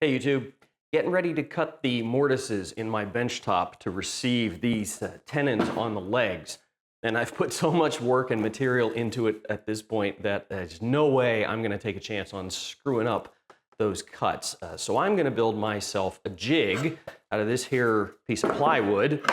Hey YouTube, getting ready to cut the mortises in my benchtop to receive these tenons on the legs. And I've put so much work and material into it at this point that there's no way I'm gonna take a chance on screwing up those cuts. So I'm gonna build myself a jig out of this here piece of plywood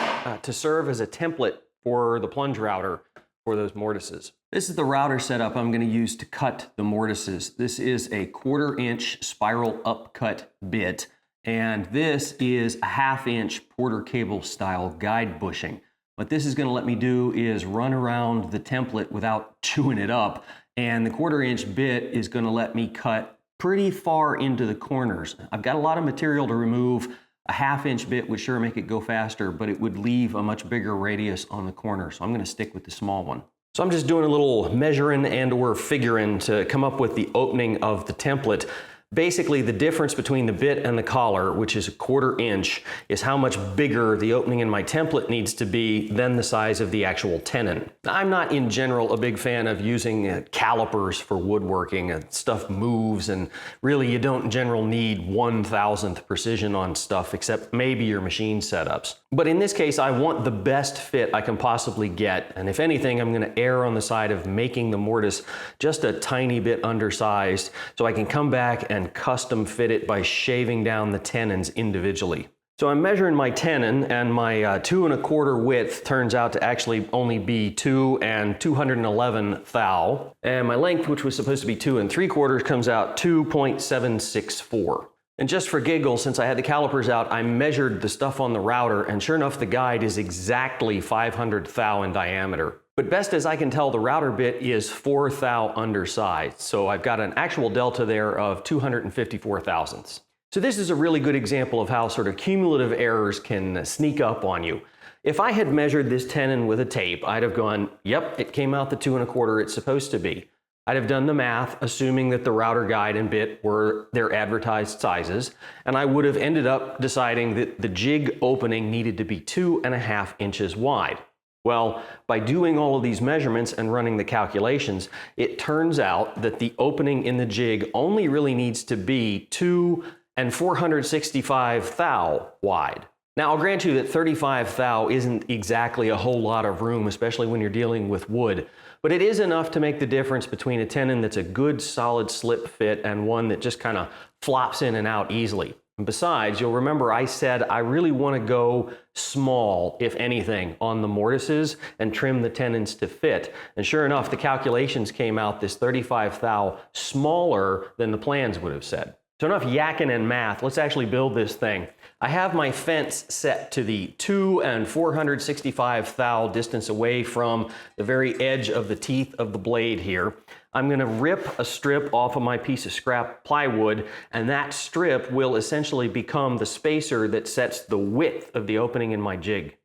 to serve as a template for the plunge router for those mortises. This is the router setup I'm going to use to cut the mortises. This is a 1/4 inch spiral upcut bit, and this is a 1/2 inch Porter cable style guide bushing. What this is going to let me do is run around the template without chewing it up, and the 1/4 inch bit is going to let me cut pretty far into the corners. I've got a lot of material to remove. A 1/2 inch bit would sure make it go faster, but it would leave a much bigger radius on the corner, so I'm going to stick with the small one. So I'm just doing a little measuring and/or figuring to come up with the opening of the template. Basically, the difference between the bit and the collar, which is a 1/4 inch, is how much bigger the opening in my template needs to be than the size of the actual tenon. I'm not in general a big fan of using calipers for woodworking. Stuff moves, and really you don't in general need 1/1000th precision on stuff, except maybe your machine setups. But in this case, I want the best fit I can possibly get, and if anything, I'm going to err on the side of making the mortise just a tiny bit undersized so I can come back and custom fit it by shaving down the tenons individually. So I'm measuring my tenon, and my 2 1/4 width turns out to actually only be 2 211 thou, and my length, which was supposed to be 2 3/4, comes out 2.764. And just for giggles, since I had the calipers out, I measured the stuff on the router, and sure enough, the guide is exactly 500 thou in diameter. But best as I can tell, the router bit is 4 thou undersized, so I've got an actual delta there of 254 thousandths. So this is a really good example of how sort of cumulative errors can sneak up on you. If I had measured this tenon with a tape, I'd have gone, yep, it came out the 2 1/4 it's supposed to be. I'd have done the math, assuming that the router guide and bit were their advertised sizes, and I would have ended up deciding that the jig opening needed to be 2 1/2 inches wide. Well, by doing all of these measurements and running the calculations, it turns out that the opening in the jig only really needs to be 2 465 thou wide. Now, I'll grant you that 35 thou isn't exactly a whole lot of room, especially when you're dealing with wood, but it is enough to make the difference between a tenon that's a good solid slip fit and one that just kind of flops in and out easily. And besides, you'll remember I said I really want to go small, if anything, on the mortises and trim the tenons to fit. And sure enough, the calculations came out this 35 thou smaller than the plans would have said. So enough yakking and math, let's actually build this thing. I have my fence set to the 2 465 thou distance away from the very edge of the teeth of the blade here. I'm going to rip a strip off of my piece of scrap plywood, and that strip will essentially become the spacer that sets the width of the opening in my jig.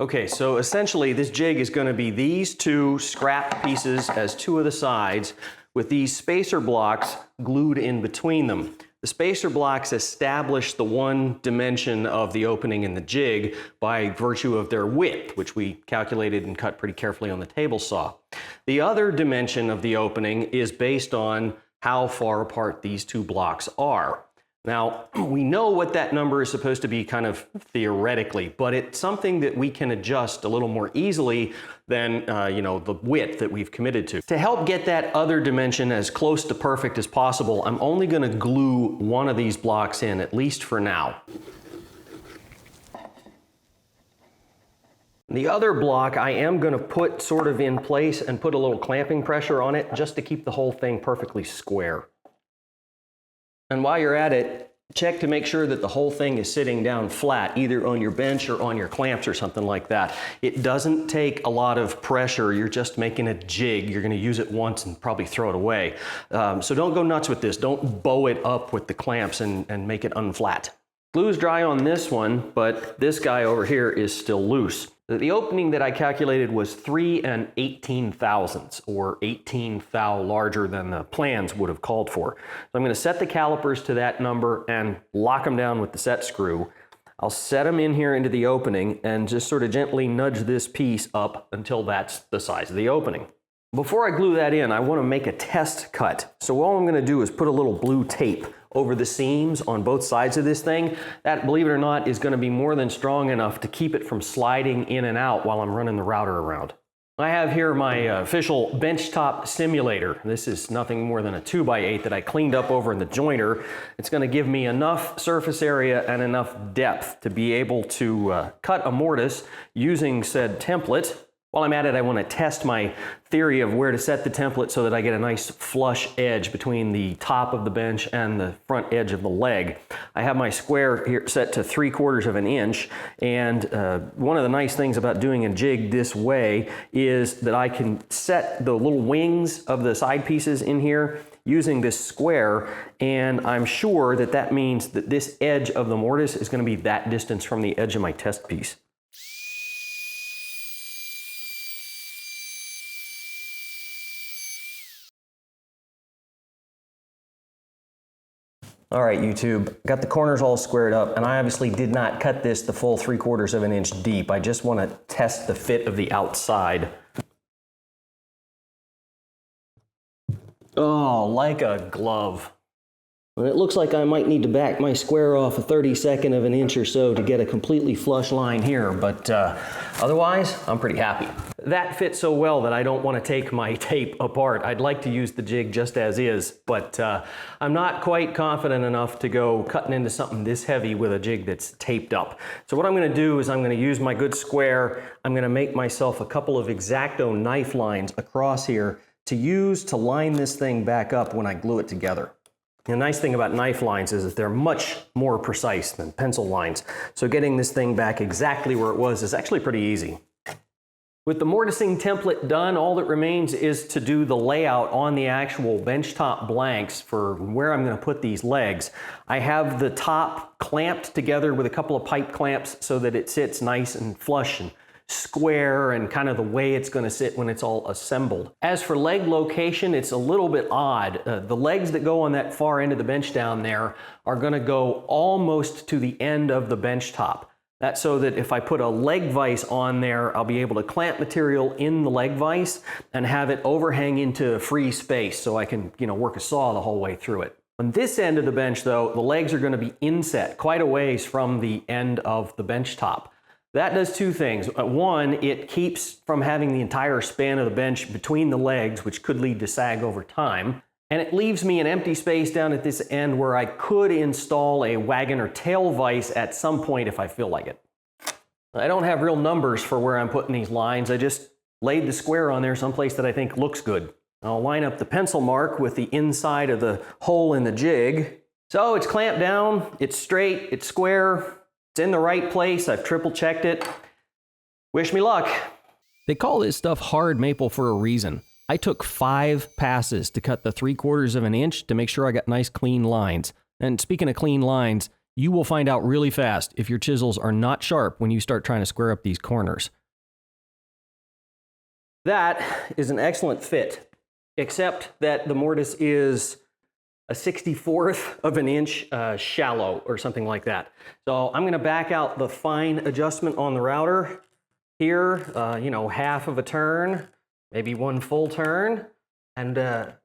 Okay, so essentially this jig is going to be these 2 scrap pieces as 2 of the sides, with these spacer blocks glued in between them. The spacer blocks establish the one dimension of the opening in the jig by virtue of their width, which we calculated and cut pretty carefully on the table saw. The other dimension of the opening is based on how far apart these 2 blocks are. Now, we know what that number is supposed to be kind of theoretically, but it's something that we can adjust a little more easily than, the width that we've committed to. To help get that other dimension as close to perfect as possible, I'm only going to glue one of these blocks in, at least for now. The other block I am going to put sort of in place and put a little clamping pressure on it just to keep the whole thing perfectly square. And while you're at it, check to make sure that the whole thing is sitting down flat, either on your bench or on your clamps or something like that. It doesn't take a lot of pressure. You're just making a jig. You're going to use it once and probably throw it away. So don't go nuts with this. Don't bow it up with the clamps and make it unflat. Glue's dry on this one, but this guy over here is still loose. The opening that I calculated was 3 18 thousandths, or 18 thou larger than the plans would have called for. So I'm going to set the calipers to that number and lock them down with the set screw. I'll set them in here into the opening and just sort of gently nudge this piece up until that's the size of the opening. Before I glue that in, I want to make a test cut. So all I'm going to do is put a little blue tape over the seams on both sides of this thing. That, believe it or not, is going to be more than strong enough to keep it from sliding in and out while I'm running the router around. I have here my official Benchtop simulator. This is nothing more than a 2x8 that I cleaned up over in the joiner. It's going to give me enough surface area and enough depth to be able to cut a mortise using said template. While I'm at it, I want to test my theory of where to set the template so that I get a nice flush edge between the top of the bench and the front edge of the leg. I have my square here set to 3/4 of an inch, and one of the nice things about doing a jig this way is that I can set the little wings of the side pieces in here using this square, and I'm sure that that means that this edge of the mortise is going to be that distance from the edge of my test piece. All right, YouTube, got the corners all squared up, and I obviously did not cut this the full 3/4 of an inch deep. I just want to test the fit of the outside. Oh, like a glove. It looks like I might need to back my square off a 32nd of an inch or so to get a completely flush line here, but otherwise, I'm pretty happy. That fits so well that I don't want to take my tape apart. I'd like to use the jig just as is, but I'm not quite confident enough to go cutting into something this heavy with a jig that's taped up. So what I'm going to do is I'm going to use my good square. I'm going to make myself a couple of X-Acto knife lines across here to use to line this thing back up when I glue it together. The nice thing about knife lines is that they're much more precise than pencil lines. So getting this thing back exactly where it was is actually pretty easy. With the mortising template done, all that remains is to do the layout on the actual benchtop blanks for where I'm going to put these legs. I have the top clamped together with a couple of pipe clamps so that it sits nice and flush and square and kind of the way it's going to sit when it's all assembled. As for leg location, it's a little bit odd. The legs that go on that far end of the bench down there are going to go almost to the end of the bench top. That's so that if I put a leg vise on there, I'll be able to clamp material in the leg vise and have it overhang into free space so I can, work a saw the whole way through it. On this end of the bench though, the legs are going to be inset quite a ways from the end of the bench top. That does two things. One, it keeps from having the entire span of the bench between the legs, which could lead to sag over time. And it leaves me an empty space down at this end where I could install a wagon or tail vise at some point if I feel like it. I don't have real numbers for where I'm putting these lines. I just laid the square on there someplace that I think looks good. I'll line up the pencil mark with the inside of the hole in the jig. So it's clamped down, it's straight, it's square. It's in the right place. I've triple checked it. Wish me luck. They call this stuff hard maple for a reason. I took 5 passes to cut the 3/4 of an inch to make sure I got nice clean lines. And speaking of clean lines, you will find out really fast if your chisels are not sharp when you start trying to square up these corners. That is an excellent fit, except that the mortise is a 64th of an inch shallow or something like that. So I'm going to back out the fine adjustment on the router here, half of a turn, maybe 1 full turn, and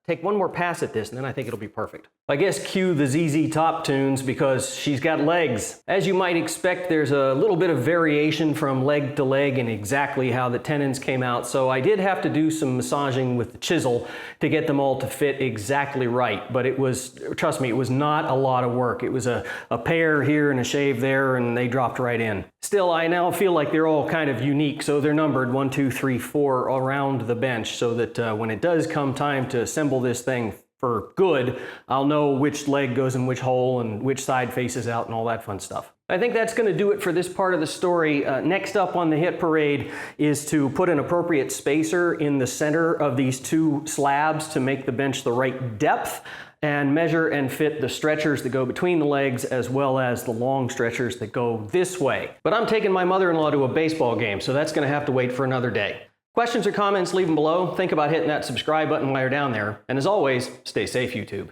take one more pass at this, and then I think it'll be perfect. I guess cue the ZZ Top tunes because she's got legs. As you might expect, there's a little bit of variation from leg to leg in exactly how the tenons came out, so I did have to do some massaging with the chisel to get them all to fit exactly right, but it was, trust me, it was not a lot of work. It was a pair here and a shave there, and they dropped right in. Still, I now feel like they're all kind of unique, so they're numbered 1, 2, 3, 4 around the bench so that when it does come time to assemble this thing for good, I'll know which leg goes in which hole and which side faces out and all that fun stuff. I think that's going to do it for this part of the story. Next up on the hit parade is to put an appropriate spacer in the center of these 2 slabs to make the bench the right depth, and measure and fit the stretchers that go between the legs as well as the long stretchers that go this way. But I'm taking my mother-in-law to a baseball game, so that's going to have to wait for another day. Questions or comments, leave them below. Think about hitting that subscribe button while you're down there. And as always, stay safe, YouTube.